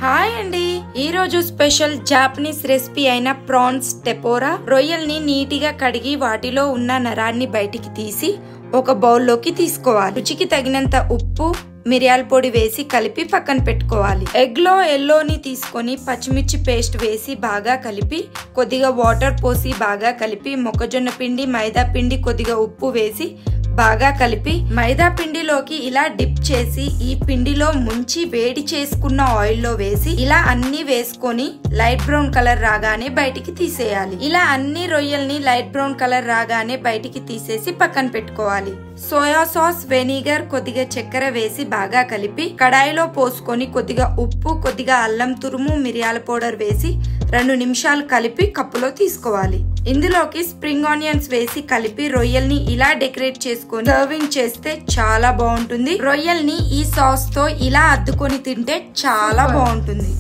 Hi అండి, ఈ రోజు స్పెషల్ జాపనీస్ రెసిపీ అయిన ప్రాన్స్ టెపోరా రొయ్యల్ని నీటిగా కడిగి వాటిలో ఉన్న నరాన్ని బయటికి తీసి ఒక బౌల్లోకి తీసుకోవాలి. రుచికి తగినంత ఉప్పు, మిరియాల పొడి వేసి కలిపి పక్కన పెట్టుకోవాలి. ఎగ్ లో ఎల్లోని తీసుకొని పచ్చిమిర్చి పేస్ట్ వేసి బాగా కలిపి కొద్దిగా వాటర్ పోసి బాగా కలిపి మొక్కజొన్న పిండి, మైదా పిండి, కొద్దిగా ఉప్పు వేసి బాగా కలిపి మైదా పిండిలోకి ఇలా డిప్ చేసి ఈ పిండిలో ముంచి వేడి చేసుకున్న ఆయిల్ లో వేసి ఇలా అన్ని వేసుకొని లైట్ బ్రౌన్ కలర్ రాగానే బయటికి తీసేయాలి. ఇలా అన్ని రొయ్యల్ని లైట్ బ్రౌన్ కలర్ రాగానే బయటికి తీసేసి పక్కన పెట్టుకోవాలి. సోయా సాస్, వెనిగర్, కొద్దిగా చక్కెర వేసి బాగా కలిపి కడాయిలో పోసుకొని కొద్దిగా ఉప్పు, కొద్దిగా అల్లం తురుము, మిరియాల పౌడర్ వేసి 2 నిమిషాలు కలిపి కప్పులో తీసుకోవాలి. ఇందులోకి స్ప్రింగ్ ఆనియన్స్ వేసి కలిపి రొయ్యల్ని ఇలా డెకరేట్ చేసుకొని సర్వింగ్ చేస్తే చాలా బాగుంటుంది. రొయ్యల్ని ఈ సాస్ తో ఇలా అద్దుకొని తింటే చాలా బాగుంటుంది.